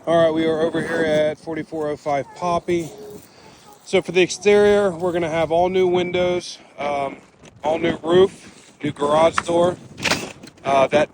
All right, we are over here at 4405 Poppy. So for the exterior, we're gonna have all new windows, all new roof, new garage door. That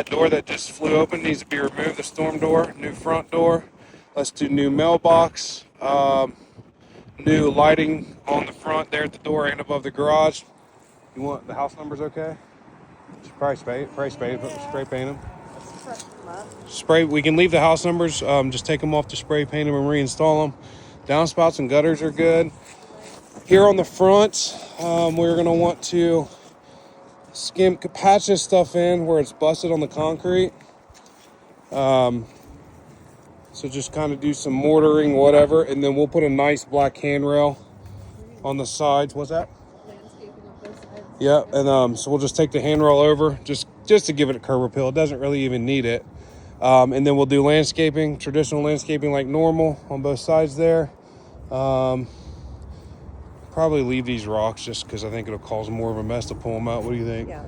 door that just flew open needs to be removed, the storm door, new front door. Let's do new mailbox, new lighting on the front there at the door and above the garage. You want the house numbers okay? Spray paint them. Spray. We can leave the house numbers. Just take them off to spray paint them and reinstall them. Downspouts and gutters are good. Here on the front, we're gonna want to patch this stuff in where it's busted on the concrete. So just kind of do some mortaring, whatever, and then we'll put a nice black handrail on the sides. What's that? Landscaping on both sides. Yeah, and so we'll just take the handrail over just to give it a curb appeal. It doesn't really even need it. And then we'll do landscaping, traditional landscaping like normal on both sides there. Probably leave these rocks just because I think it'll cause more of a mess to pull them out. What do you think? Yeah.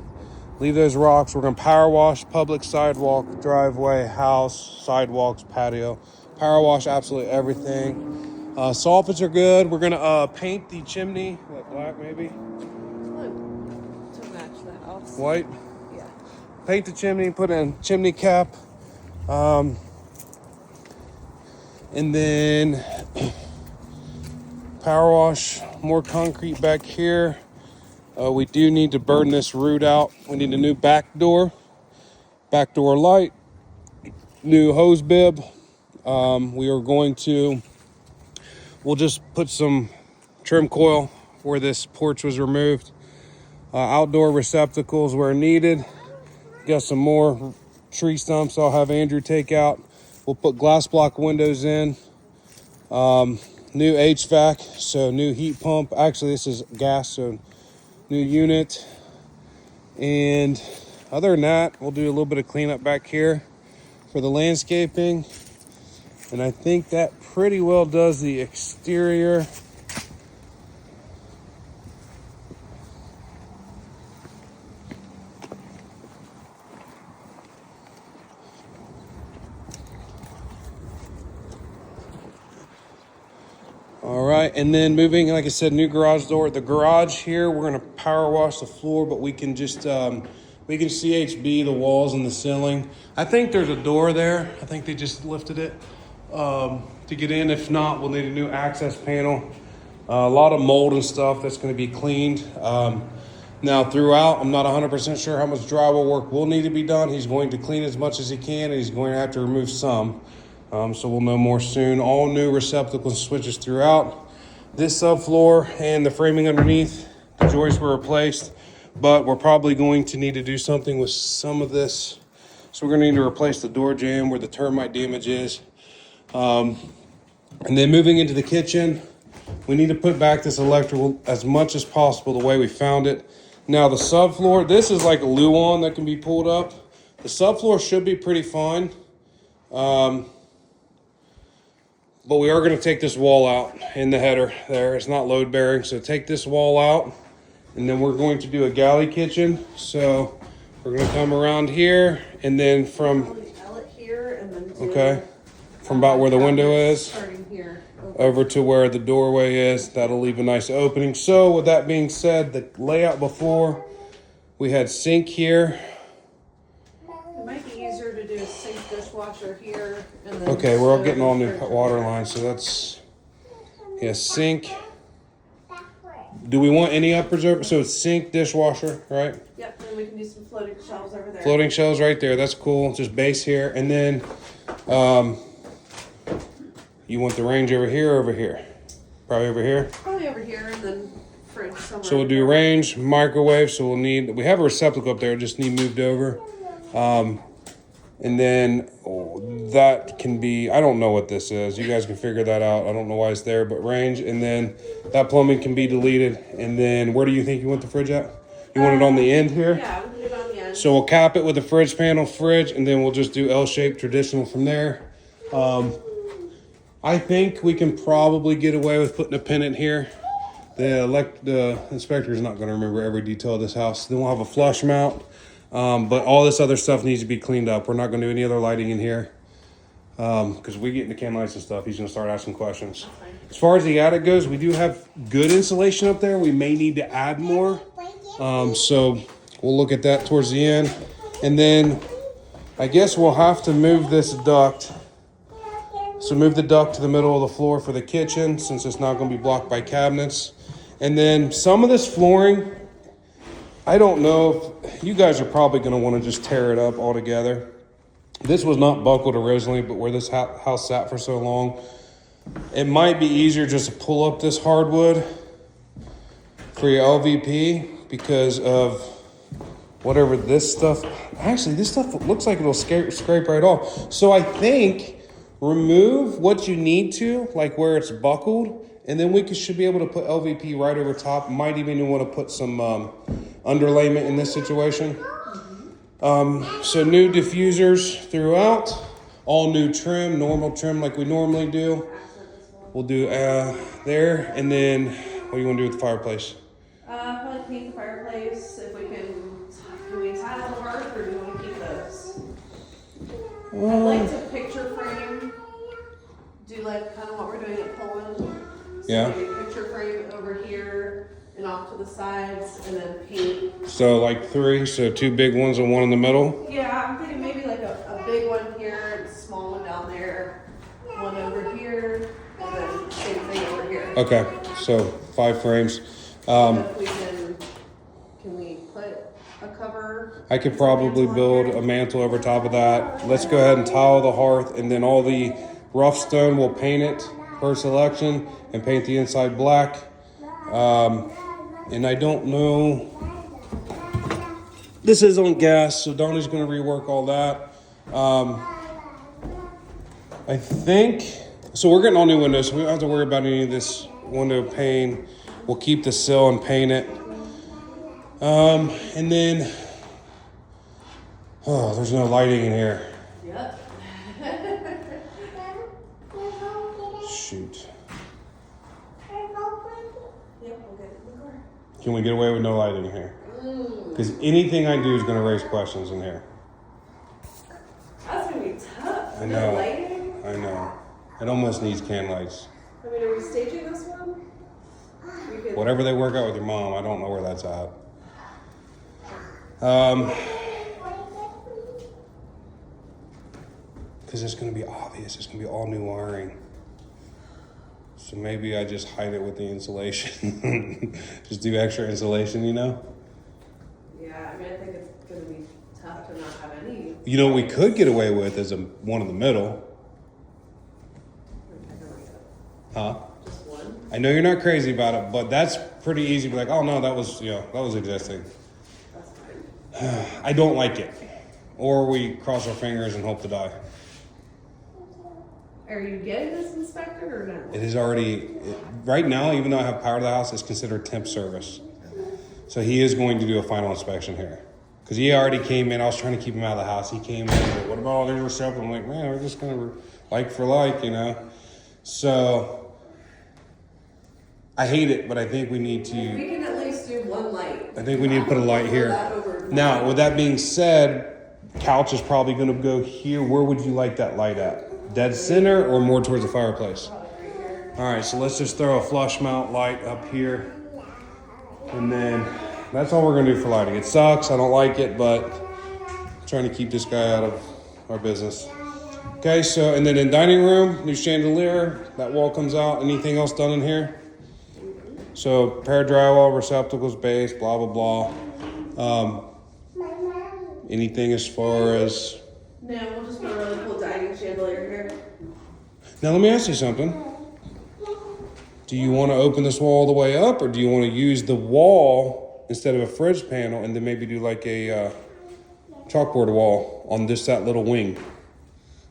Leave those rocks. We're going to power wash public sidewalk, driveway, house, sidewalks, patio. Power wash absolutely everything. Soffits are good. We're going to paint the chimney. What, black maybe? Blue. To match the house. White? Yeah. Paint the chimney, put in chimney cap. And then power wash, more concrete back here. We do need to burn this root out. We need a new back door light, new hose bib. We'll just put some trim coil where this porch was removed. Outdoor receptacles where needed. Got some more tree stumps I'll have Andrew take out. We'll put glass block windows in. New HVAC, so new heat pump. Actually, this is gas, so new unit. And other than that, we'll do a little bit of cleanup back here for the landscaping. And I think that pretty well does the exterior. All right, and then moving, like I said, new garage door. The garage here, we're gonna power wash the floor, but we can just, we can CHB the walls and the ceiling. I think there's a door there. I think they just lifted it to get in. If not, we'll need a new access panel. A lot of mold and stuff that's gonna be cleaned. Now throughout, I'm not 100% sure how much drywall work will need to be done. He's going to clean as much as he can, and he's going to have to remove some. So we'll know more soon. All new receptacles and switches throughout. This subfloor and the framing underneath, the joists were replaced, but we're probably going to need to do something with some of this. So we're going to need to replace the door jamb where the termite damage is. And then moving into the kitchen, we need to put back this electrical as much as possible the way we found it. Now the subfloor, this is like a Luan that can be pulled up. The subfloor should be pretty fine. But we are going to take this wall out in the header there. It's not load bearing, so take this wall out. And then we're going to do a galley kitchen. So we're going to come around here and then from from about where the window is Starting here. over to where the doorway is. That'll leave a nice opening. So with that being said, the layout before, we had sink here. It might be easier to do a sink dishwasher here. And then Okay, we're all getting all new water lines, so that's, yeah, sink. Do we want any uppers over? So it's sink, dishwasher, right? Yep, and we can do some floating shelves over there. Floating shelves right there, that's cool. Just base here. And then you want the range over here or over here? Probably over here? Probably over here and then fridge somewhere. So we'll do range, microwave, so we have a receptacle up there, just need moved over. And then that can be, I don't know what this is. You guys can figure that out. I don't know why it's there, but range. And then that plumbing can be deleted. And then where do you think you want the fridge at? You want it on the end here? Yeah, we'll put it on the end. So we'll cap it with the fridge panel, and then we'll just do L-shaped traditional from there. I think we can probably get away with putting a pennant here. The inspector is not going to remember every detail of this house. Then we'll have a flush mount. But all this other stuff needs to be cleaned up. We're not going to do any other lighting in here. Because we get into can lights and stuff, he's gonna start asking questions. As far as the attic goes, we do have good insulation up there. We may need to add more. So we'll look at that towards the end. And then I guess we'll have to move this duct. So move the duct to the middle of the floor for the kitchen, since it's not gonna be blocked by cabinets. And then some of this flooring, I don't know if you guys are probably gonna wanna just tear it up altogether. This was not buckled originally, but where this house sat for so long, it might be easier just to pull up this hardwood for your LVP because of whatever this stuff. Actually, this stuff looks like it'll scrape right off. So I think remove what you need to, like where it's buckled, and then we should be able to put LVP right over top. Might even want to put some underlayment in this situation. So new diffusers throughout, all new trim, normal trim like we normally do. We'll do there, and then what do you want to do with the fireplace? Probably paint the fireplace. If we can we tile the hearth, or do you want to keep those? I'd like to picture frame. Do like kind of what we're doing at Poland. So Yeah. maybe picture frame over here and off to the sides, and then paint. So like 3, so 2 big ones and 1 in the middle. Yeah, I'm thinking maybe like a big one here, and a small one down there, one over here, and then same thing over here. Okay, so 5 frames. If we can we put a cover? I could probably build a mantle over top of that. Let's go ahead and tile the hearth, and then all the rough stone, we'll paint it per selection and paint the inside black. And I don't know, this is on gas, so Donnie's gonna rework all that. I think, so we're getting all new windows, so we don't have to worry about any of this window pane. We'll keep the sill and paint it. And then, oh, there's no lighting in here. Yep. Shoot. Yep, we'll get it in the car. Can we get away with no lighting in here? Because anything I do is going to raise questions in here. That's gonna be tough. I No know. lighting? I know. It almost needs can lights. I mean, are we staging this one? We could. Whatever they work out with your mom, I don't know where that's at. Because it's going to be obvious. It's going to be all new wiring. So maybe I just hide it with the insulation. Just do extra insulation, you know? Yeah, I mean, I think it's gonna be tough to not have any. You know what we could get away with is one in the middle. Huh? Just one. I know you're not crazy about it, but that's pretty easy. Be like, oh no, that was existing. That's fine. I don't like it. Or we cross our fingers and hope to die. Are you getting this inspected or no? It is already, right now, even though I have power to the house, it's considered temp service. So he is going to do a final inspection here. Because he already came in, I was trying to keep him out of the house. He came in, like, what about all these receptacles? I'm like, man, we're just going to like for like, you know? So, I hate it, but I think we need to. We can at least do one light. I think we need to put a light here. Now, with that being said, couch is probably going to go here. Where would you like that light at? Dead center or more towards the fireplace? All right, so let's just throw a flush mount light up here. And then that's all we're going to do for lighting. It sucks. I don't like it, but I'm trying to keep this guy out of our business. Okay, so, and then in dining room, new chandelier. That wall comes out. Anything else done in here? So, pair of drywall, receptacles, base, blah, blah, blah. Anything as far as... No, we'll just put a really cool dining chandelier here. Now, let me ask you something. Do you want to open this wall all the way up, or do you want to use the wall instead of a fridge panel and then maybe do like a chalkboard wall on that little wing?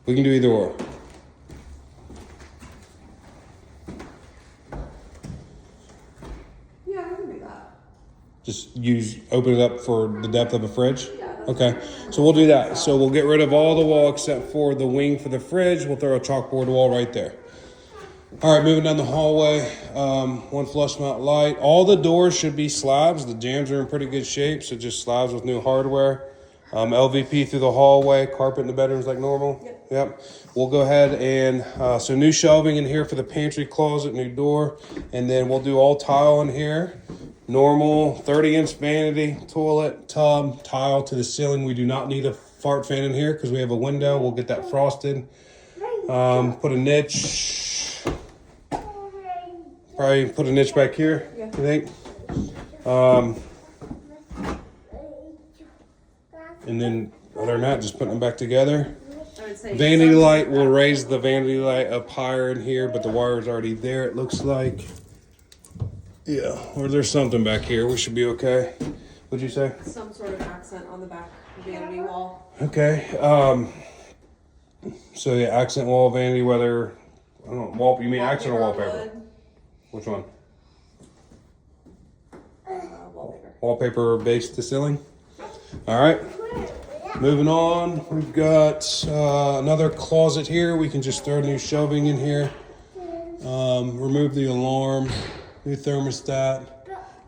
We can do either or. Yeah, I can do that. Just open it up for the depth of a fridge? Okay, so we'll do that. So we'll get rid of all the wall except for the wing for the fridge. We'll throw a chalkboard wall right there. All right, moving down the hallway. One flush mount light. All the doors should be slabs. The jambs are in pretty good shape, so just slabs with new hardware. LVP through the hallway, carpet in the bedrooms like normal. Yep. We'll go ahead and so new shelving in here for the pantry closet, new door, and then we'll do all tile in here. Normal 30-inch vanity, toilet, tub, tile to the ceiling. We do not need a fart fan in here because we have a window. We'll get that frosted. Put a niche. Probably put a niche back here, I think. And then other than that, just putting them back together. Vanity light, will raise the vanity light up higher in here, but the wire is already there, it looks like. Yeah, or there's something back here. We should be okay. What'd you say? Some sort of accent on the back vanity wall. Okay. So the accent wall vanity, whether I don't know, you mean accent or wallpaper? Wood. Which one? Wallpaper. Wallpaper based the ceiling. All right. Moving on, we've got another closet here. We can just throw new shelving in here. Remove the alarm, new thermostat,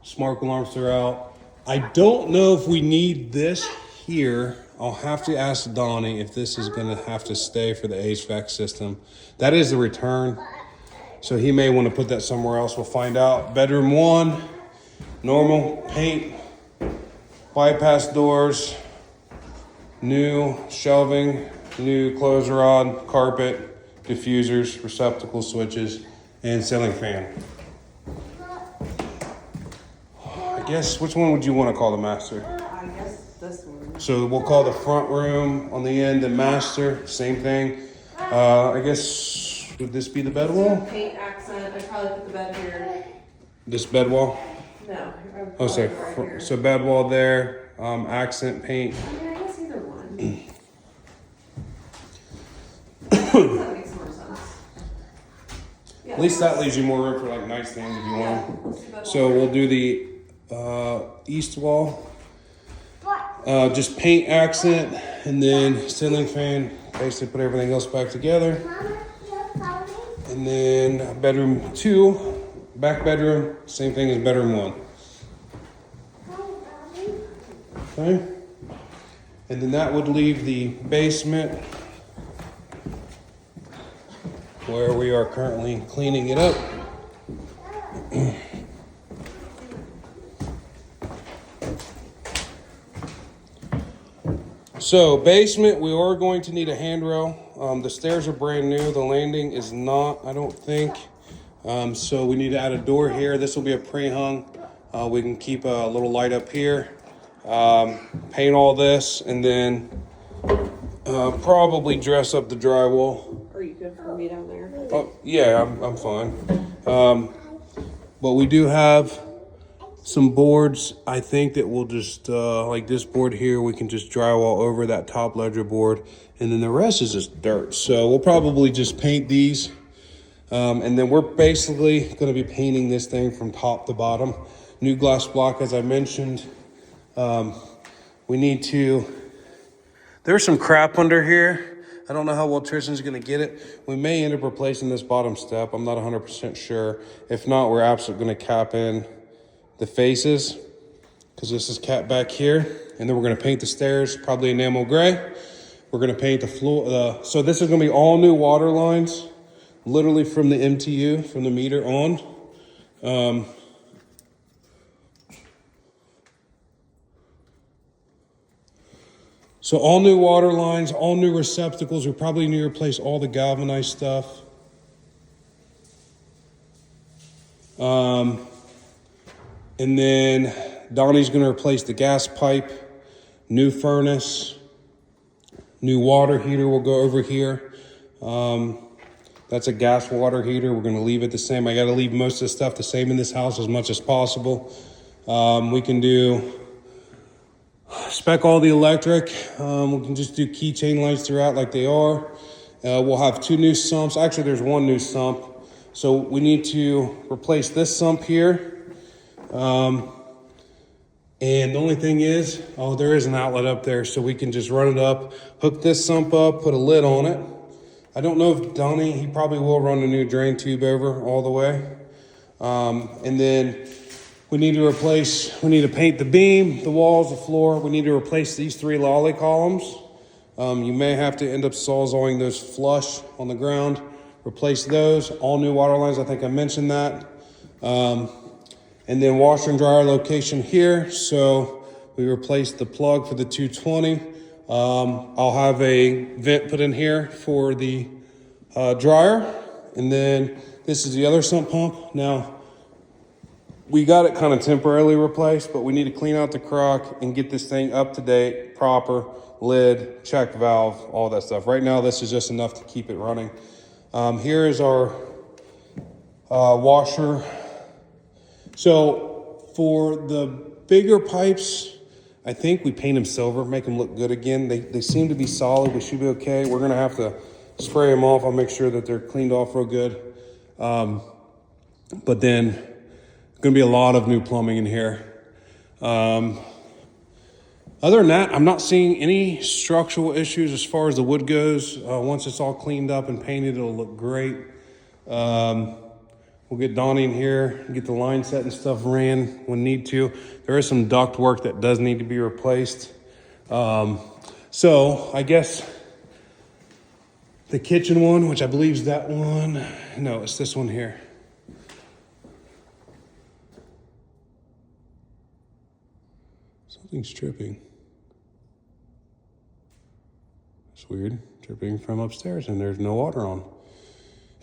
smart alarms throughout. I don't know if we need this here. I'll have to ask Donnie if this is going to have to stay for the HVAC system. That is the return, so he may want to put that somewhere else. We'll find out. Bedroom 1, normal paint, bypass doors, new shelving, new clothes rod, carpet, diffusers, receptacle switches, and ceiling fan. I guess, which one would you want to call the master? I guess this one. So we'll call the front room on the end the master, same thing. I guess, would this be the bed wall? Paint accent. I'd probably put the bed here. This bed wall? No. Oh, sorry. Right here. So bed wall there, accent paint. I mean, I guess either one. That makes more sense. Yeah, At least that leaves you more room for like nice things if you Yeah, want. let's do that So one. we'll do the east wall. Just paint accent and then ceiling fan. Basically put everything else back together. And then bedroom 2, back bedroom, same thing as bedroom 1. Okay. And then that would leave the basement where we are currently cleaning it up. So basement, we are going to need a handrail. The stairs are brand new. The landing is not, I don't think. So we need to add a door here. This will be a pre-hung. We can keep a little light up here. Paint all this and then probably dress up the drywall. Are you good for me down there? Oh, yeah, I'm fine. But we do have some boards, I think, that we'll just, like this board here, we can just drywall over that top ledger board. And then the rest is just dirt. So we'll probably just paint these. And then we're basically going to be painting this thing from top to bottom. New glass block, as I mentioned. We need to, there's some crap under here. I don't know how well Tristan's going to get it. We may end up replacing this bottom step. I'm not 100% sure. If not, we're absolutely going to cap in the faces because this is capped back here. And then we're going to paint the stairs, probably enamel gray. We're going to paint the floor. So this is going to be all new water lines, literally from the MTU, from the meter on. So all new water lines, all new receptacles. We probably need to replace all the galvanized stuff. And then Donnie's going to replace the gas pipe, new furnace, new water heater will go over here. That's a gas water heater. We're going to leave it the same. I got to leave most of the stuff the same in this house as much as possible. We can do spec all the electric. We can just do keychain lights throughout like they are. We'll have 2 new sumps. Actually, there's 1 new sump. So we need to replace this sump here. And the only thing is, there is an outlet up there, so we can just run it up, hook this sump up, put a lid on it. I don't know if Donnie, he probably will run a new drain tube over all the way. And then We need to paint the beam, the walls, the floor. We need to replace these 3 lolly columns. You may have to end up sawzalling those flush on the ground. Replace those. All new water lines, I think I mentioned that. And then washer and dryer location here. So we replaced the plug for the 220. I'll have a vent put in here for the dryer. And then this is the other sump pump. Now, we got it kind of temporarily replaced, but we need to clean out the crock and get this thing up to date, proper, lid, check valve, all that stuff. Right now, this is just enough to keep it running. Here is our washer. So for the bigger pipes, I think we paint them silver, make them look good again. They seem to be solid. We should be okay. We're gonna have to spray them off. I'll make sure that they're cleaned off real good. But then gonna be a lot of new plumbing in here. Other than that, I'm not seeing any structural issues as far as the wood goes. Once it's all cleaned up and painted, it'll look great. We'll get Donnie in here, get the line set and stuff ran when need to. There is some duct work that does need to be replaced. So I guess the kitchen one, which I believe is that one. No, it's this one here. Something's tripping. It's weird, dripping from upstairs and there's no water on.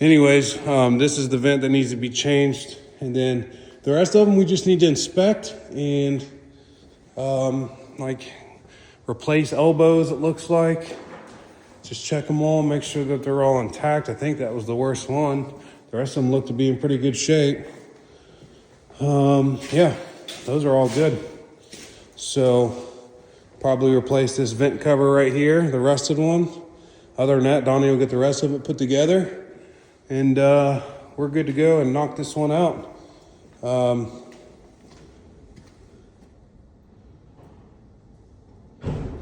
Anyways, this is the vent that needs to be changed. And then the rest of them we just need to inspect and like replace elbows, it looks like. Just check them all, make sure that they're all intact. I think that was the worst one. The rest of them look to be in pretty good shape. Yeah, those are all good. So probably replace this vent cover right here, the rusted one. Other than that, Donnie will get the rest of it put together. And we're good to go and knock this one out.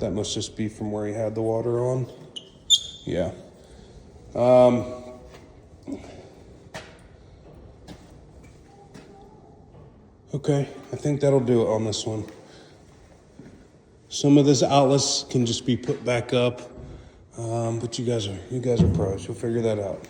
That must just be from where he had the water on. Yeah. Okay, I think that'll do it on this one. Some of this outlets can just be put back up, but you guys are pros. You'll figure that out.